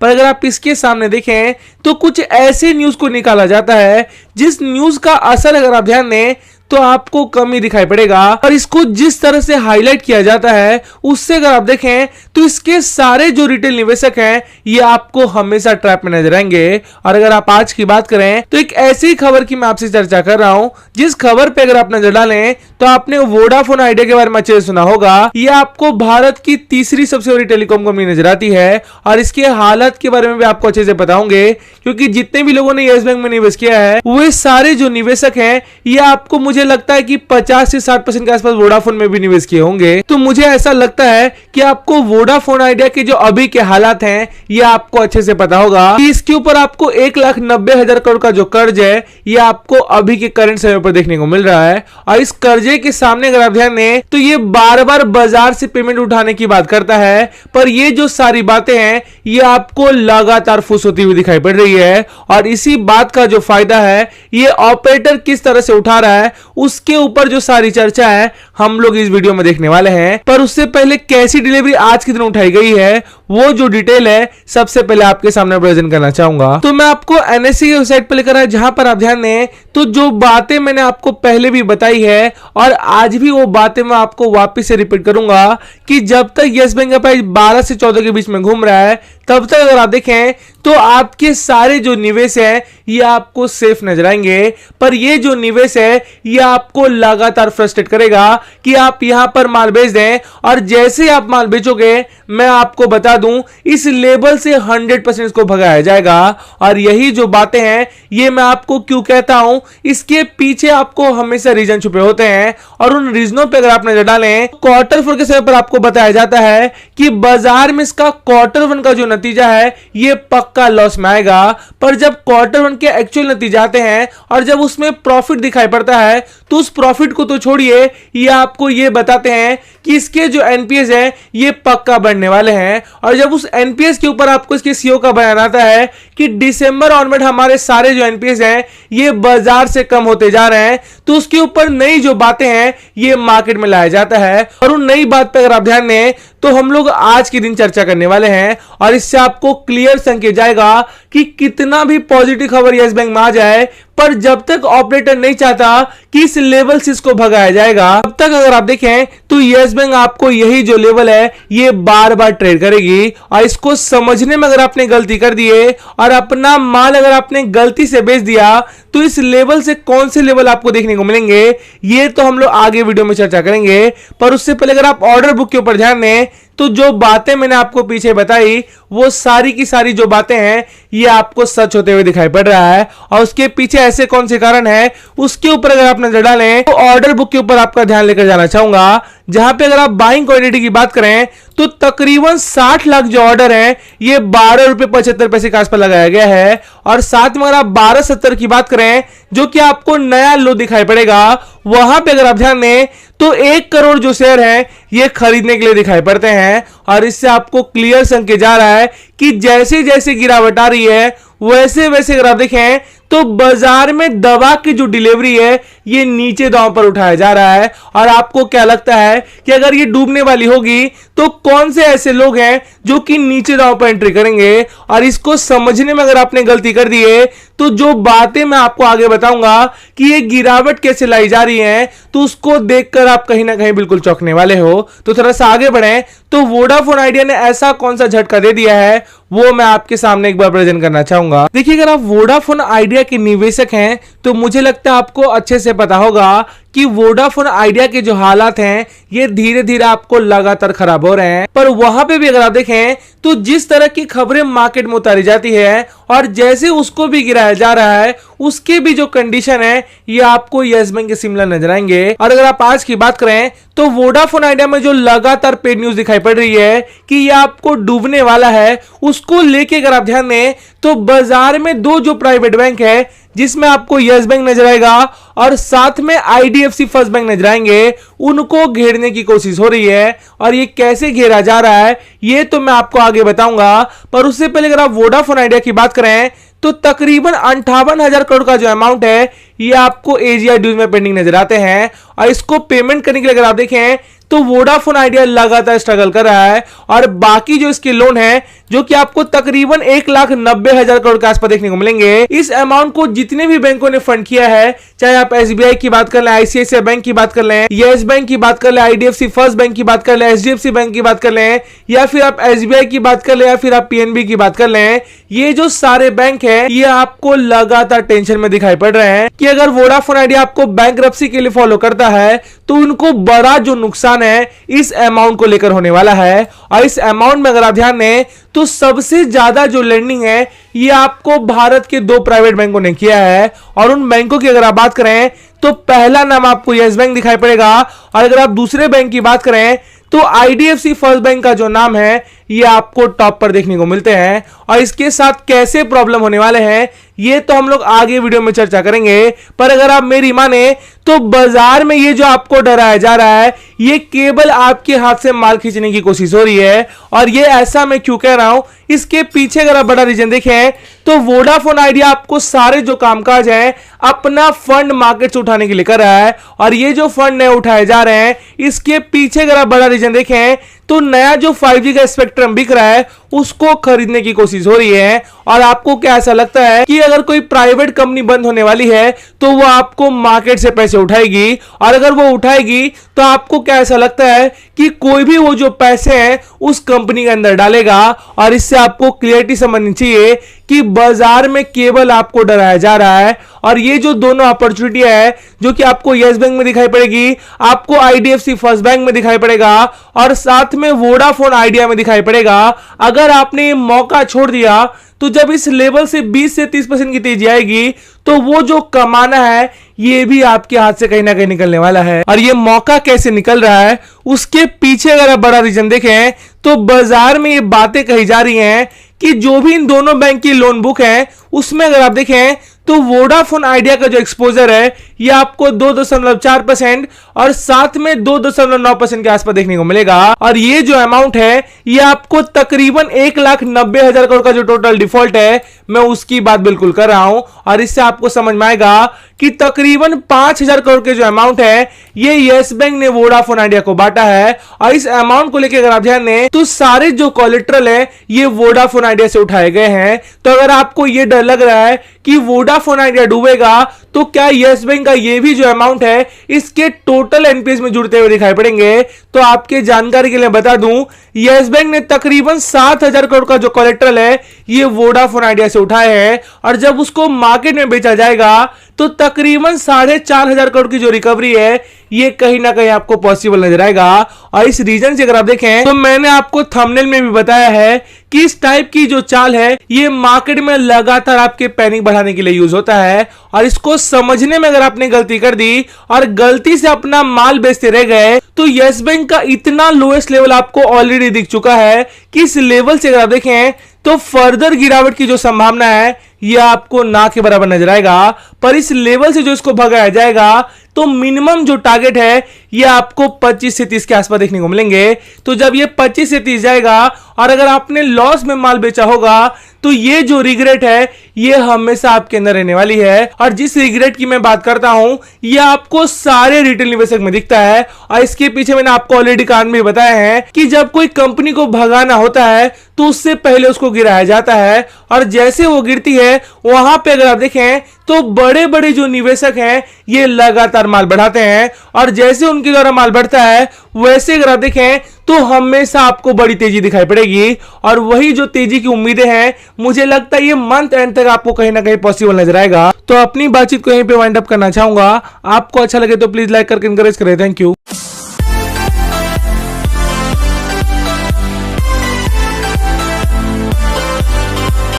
पर अगर आप इसके सामने देखें तो कुछ ऐसे न्यूज को निकाला जाता है जिस न्यूज का असर अगर आप ध्यान दें तो आपको कम ही दिखाई पड़ेगा, और इसको जिस तरह से हाईलाइट किया जाता है उससे अगर आप देखें तो इसके सारे जो रिटेल निवेशक हैं ये आपको हमेशा ट्रैप में नजर आएंगे। और अगर आप आज की बात करें तो एक ऐसी खबर की मैं आपसे चर्चा कर रहा हूं जिस खबर पे अगर आप नजर डालें तो आपने वोडाफोन आइडिया के बारे में अच्छे से सुना होगा। ये आपको भारत की तीसरी सबसे बड़ी टेलीकॉम कंपनी नजर आती है और इसके हालात के बारे में भी आपको अच्छे से बताऊंगे, क्योंकि जितने भी लोगों ने यस बैंक में निवेश किया है वे सारे जो निवेशक हैं ये आपको मुझे लगता है कि 50 से 60% के आसपास वोडाफोन में भी निवेश किए होंगे। तो मुझे ऐसा लगता है कि आपको वोडाफोन आइडिया के जो अभी के हालात हैं ये आपको अच्छे से पता होगा कि इसके ऊपर आपको 1,90,000 करोड़ का जो कर्ज है ये आपको अभी के करंट समय पर देखने को मिल रहा है। और इस कर्जे के सामने अगर आप ध्यान दें तो ये बार बार बाजार से पेमेंट उठाने की बात करता है, पर ये जो सारी बातें हैं ये आपको लगातार फुस होती हुई दिखाई पड़ रही है। और इसी बात का जो फायदा है ये ऑपरेटर किस तरह से उठा रहा है उसके ऊपर जो सारी चर्चा है हम लोग इस वीडियो में देखने वाले हैं। पर उससे पहले कैसी डिलीवरी आज के दिन उठाई गई है वो जो डिटेल है सबसे पहले आपके सामने प्रेजेंट करना चाहूंगा। तो मैं आपको एनएससी की वेबसाइट पर लेकर आया जहां पर आप ध्यान दें तो जो बातें मैंने आपको पहले भी बताई है और आज भी वो बातें मैं आपको वापस से रिपीट करूंगा कि जब तक यस बैंक का प्राइस 12 से 14 के बीच में घूम रहा है तब तक अगर आप देखें तो आपके सारे जो निवेश है ये आपको सेफ नजर आएंगे। पर ये जो निवेश है ये आपको लगातार फ्रस्ट्रेट करेगा कि आप यहां पर माल बेच दें, और जैसे आप माल बेचोगे मैं आपको बता दूं इस लेवल से 100% इसको भगाया जाएगा। और यही जो बातें हैं ये मैं आपको क्यों कहता हूं, इसके पीछे आपको हमेशा रीजन छुपे होते हैं और उन रीजनों पे अगर आप नजर डालें क्वार्टर 4 के समय पर आपको बताया जाता है कि बाजार में इसका क्वार्टर 1 का जो नतीजा है ये पक्का लॉस में आएगा। पर जब क्वार्टर 1 के एक्चुअल नतीजे आते हैं और जब उसमें प्रॉफिट दिखाई पड़ता है तो उस प्रॉफिट को तो छोड़िए ये आपको ये बताते हैं कि इसके जो एनपीएस है ये पक्का बढ़ने वाले हैं। और जब उस एनपीएस के ऊपर आपको इसके सीईओ का बयान आता है कि दिसंबर ऑनवर्ड हमारे सारे जो एनपीएस हैं ये बाजार से कम होते जा रहे हैं, तो उसके ऊपर नई जो बातें हैं ये मार्केट में लाया जाता है। और उन नई बात पर अगर आप ध्यान दें तो हम लोग आज के दिन चर्चा करने वाले हैं और इससे आपको क्लियर संकेत जाएगा कि कितना भी पॉजिटिव खबर यस बैंक में आ जाए पर जब तक ऑपरेटर नहीं चाहता कि इस लेवल से इसको भगाया जाएगा तब तक अगर आप देखें तो यस बैंक आपको यही जो लेवल है ये बार बार ट्रेड करेगी। और इसको समझने में अगर आपने गलती कर दी है और अपना माल अगर आपने गलती से बेच दिया तो इस लेवल से कौन से लेवल आपको देखने को मिलेंगे ये तो हम लोग आगे वीडियो में चर्चा करेंगे। पर उससे पहले अगर आप ऑर्डर बुक के ऊपर ध्यान दें तो जो बातें मैंने आपको पीछे बताई वो सारी की सारी जो बातें हैं ये आपको सच होते हुए दिखाई पड़ रहा है। और उसके पीछे ऐसे कौन से कारण है उसके ऊपर अगर आप नजर डालें तो ऑर्डर बुक के ऊपर आपका ध्यान लेकर जाना चाहूंगा, जहां पे अगर आप बाइंग क्वांटिटी की बात करें तो तकरीबन 60 लाख जो ऑर्डर है ये 12.75 के आसपास लगाया गया है। और साथ में अगर आप 12.70 की बात करें जो कि आपको नया लो दिखाई पड़ेगा वहां पे अगर आप ध्यान दें तो 1 करोड़ जो शेयर है ये खरीदने के लिए दिखाई पड़ते हैं। और इससे आपको क्लियर संकेत जा रहा है कि जैसे जैसे गिरावट आ रही है वैसे वैसे अगर आप देखें तो बाजार में दवा की जो डिलीवरी है ये नीचे दांव पर उठाया जा रहा है। और आपको क्या लगता है कि अगर ये डूबने वाली होगी तो कौन से ऐसे लोग हैं जो कि नीचे दांव पर एंट्री करेंगे? और इसको समझने में अगर आपने गलती कर दी है तो जो बातें मैं आपको आगे बताऊंगा कि ये गिरावट कैसे लाई जा रही है तो उसको देखकर आप कहीं ना कहीं बिल्कुल चौंकने वाले हो। तो थोड़ा सा आगे बढ़ें तो वोडाफोन आइडिया ने ऐसा कौन सा झटका दे दिया है वो मैं आपके सामने एक बार प्रेजेंट करना चाहूंगा। देखिए अगर आप वोडाफोन आइडिया के निवेशक हैं तो मुझे लगता है आपको अच्छे से पता होगा कि वोडाफोन आइडिया के जो हालात हैं ये धीरे धीरे आपको लगातार खराब हो रहे हैं। पर वहां पे भी अगर आप देखें तो जिस तरह की खबरें मार्केट में उतारी जाती है और जैसे उसको भी गिराया जा रहा है उसके भी जो कंडीशन है ये आपको यस बैंक के सिमिलर नजर आएंगे। और अगर आप आज की बात करें तो वोडाफोन आइडिया में जो लगातार पेड न्यूज दिखाई पड़ रही है कि ये आपको डूबने वाला है उसको लेके अगर आप ध्यान दें तो बाजार में दो जो प्राइवेट बैंक है जिसमें आपको यस बैंक नजर आएगा और साथ में आईडीएफसी फर्स्ट बैंक नजर आएंगे, उनको घेरने की कोशिश हो रही है। और ये कैसे घेरा जा रहा है ये तो मैं आपको आगे बताऊंगा। पर उससे पहले अगर आप वोडाफोन आइडिया की बात करें तो तकरीबन 58,000 करोड़ का जो अमाउंट है ये आपको एजीआई ड्यूज में पेंडिंग नजर आते हैं। और इसको पेमेंट करने के लिए अगर आप देखें तो वोडाफोन आइडिया लगातार स्ट्रगल कर रहा है और बाकी जो इसके लोन है जो कि आपको तकरीबन 1,90,000 करोड़ के आसपास देखने को मिलेंगे। इस अमाउंट को जितने भी बैंकों ने फंड किया है, चाहे आप एसबीआई की बात कर लें, आईसीआईसीआई बैंक की बात कर लें, यस बैंक की बात कर लें, आईडीएफसी फर्स्ट बैंक की बात कर लें, एचडीएफसी बैंक की बात कर लें, या फिर आप एसबीआई की बात कर लें, या फिर आप पीएनबी की बात कर लें, ये जो सारे बैंक है ये आपको लगातार टेंशन में दिखाई पड़ रहे हैं कि अगर वोडाफोन आइडिया आपको बैंकरप्सी के लिए फॉलो करता है तो उनको बड़ा जो नुकसान है इस अमाउंट को लेकर होने वाला है। और इस अमाउंट में अगर आप ध्यान दें तो सबसे ज्यादा जो लेंडिंग है ये आपको भारत के 2 प्राइवेट बैंकों ने किया है। और उन बैंकों की अगर आप बात करें तो पहला नाम आपको यस बैंक दिखाई पड़ेगा, और अगर आप दूसरे बैंक की बात करें तो आईडीएफसी फर्स्ट बैंक का जो नाम है ये आपको टॉप पर देखने को मिलते हैं। और इसके साथ कैसे प्रॉब्लम होने वाले हैं ये तो हम लोग आगे वीडियो में चर्चा करेंगे, पर अगर आप मेरी माने तो बाजार में ये जो आपको डराया जा रहा है ये केवल आपके हाथ से माल खींचने की कोशिश हो रही है। और ये ऐसा मैं क्यों कह रहा हूं, इसके पीछे अगर आप बड़ा रीजन देखें तो वोडाफोन आइडिया आपको सारे जो कामकाज है अपना फंड मार्केट से उठाने के लिए कर रहा है, और ये जो फंड नए उठाए जा रहे हैं इसके पीछे अगर आप बड़ा रीजन देखें तो नया जो 5G का स्पेक्ट्रम बिक रहा है उसको खरीदने की कोशिश हो रही है। और आपको क्या ऐसा लगता है कि अगर कोई प्राइवेट कंपनी बंद होने वाली है तो वो आपको मार्केट से पैसे उठाएगी, और अगर वो उठाएगी तो आपको क्या ऐसा लगता है कि कोई भी वो जो पैसे हैं उस कंपनी के अंदर डालेगा। और इससे आपको क्लियरिटी समझनी चाहिए कि बाजार में केवल आपको डराया जा रहा है। और ये जो दोनों अपॉर्चुनिटी है जो कि आपको यस बैंक में दिखाई पड़ेगी, आपको आईडीएफसी फर्स्ट बैंक में दिखाई पड़ेगा, और साथ में वोडाफोन आइडिया में दिखाई पड़ेगा। अगर आपने ये मौका छोड़ दिया तो जब इस लेवल से 20 से 30% की तेजी आएगी तो वो जो कमाना है ये भी आपके हाथ से कहीं ना कहीं निकलने वाला है। और ये मौका कैसे निकल रहा है उसके पीछे अगर आप बड़ा रीजन देखें तो बाजार में ये बातें कही जा रही हैं कि जो भी इन दोनों बैंक की लोन बुक है उसमें अगर आप देखें तो वोडाफोन आइडिया का जो एक्सपोजर है ये आपको 2.4% और साथ में 2.9% के आसपास देखने को मिलेगा। और ये जो अमाउंट है ये आपको तकरीबन 1,90,000 करोड़ का जो टोटल डिफॉल्ट है मैं उसकी बात बिल्कुल कर रहा हूं। और इससे आपको समझ में आएगा कि तकरीबन 5,000 करोड़ के जो अमाउंट है ये यस बैंक ने वोडाफोन आइडिया को बांटा है। और इस अमाउंट को लेकर अगर आप ध्यान दें तो सारे जो कोलेट्रल है ये वोडाफोन आइडिया से उठाए गए हैं। तो अगर आपको ये डर लग रहा है कि वोडाफोन आइडिया डूबेगा तो क्या यस बैंक का ये भी जो अमाउंट है इसके टोटल एनपीएस में जुड़ते हुए दिखाई पड़ेंगे। तो आपके जानकारी के लिए बता दूं यस बैंक ने तकरीबन 7,000 करोड़ का जो कोलेट्रल है ये वोडाफोन आइडिया से उठाए हैं, और जब उसको मार्केट में बेचा जाएगा तो तकरीबन 4,500 करोड़ की जो रिकवरी है ये कहीं ना कहीं आपको पॉसिबल नजर आएगा। और इस रीजन से अगर आप देखें तो मैंने आपको थंबनेल में भी बताया है कि इस टाइप की जो चाल है ये मार्केट में लगातार आपके पैनिक बढ़ाने के लिए यूज होता है। और इसको समझने में अगर आपने गलती कर दी और गलती से अपना माल बेचते रह गए तो यस बैंक का इतना लोएस्ट लेवल आपको ऑलरेडी दिख चुका है कि इस लेवल से अगर आप देखें तो फर्दर गिरावट की जो संभावना है यह आपको ना के बराबर नजर आएगा। पर इस लेवल से जो इसको भगाया जाएगा तो मिनिमम जो टारगेट है ये आपको 25 से 30 के आसपास देखने को मिलेंगे। तो जब ये 25 से 30 जाएगा और अगर आपने लॉस में माल बेचा होगा तो ये जो रिग्रेट है ये हमेशा आपके अंदर रहने वाली है। और जिस रिग्रेट की मैं बात करता हूं ये आपको सारे रिटेल निवेशक में दिखता है। और इसके पीछे मैंने आपको ऑलरेडी कारण भी बताया है कि जब कोई कंपनी को भगाना होता है तो उससे पहले उसको गिराया जाता है, और जैसे वो गिरती है वहां पे अगर आप देखें तो बड़े बड़े जो निवेशक हैं ये लगातार माल बढ़ाते हैं, और जैसे उनके द्वारा माल बढ़ता है वैसे अगर आप देखें तो हमेशा आपको बड़ी तेजी दिखाई पड़ेगी। और वही जो तेजी की उम्मीदें हैं मुझे लगता है ये मंथ एंड तक आपको कहीं ना कहीं पॉसिबल नजर आएगा। तो अपनी बातचीत को यहीं पे वाइंड अप करना चाहूंगा। आपको अच्छा लगे तो प्लीज लाइक करके एनकरेज करें। Thank you.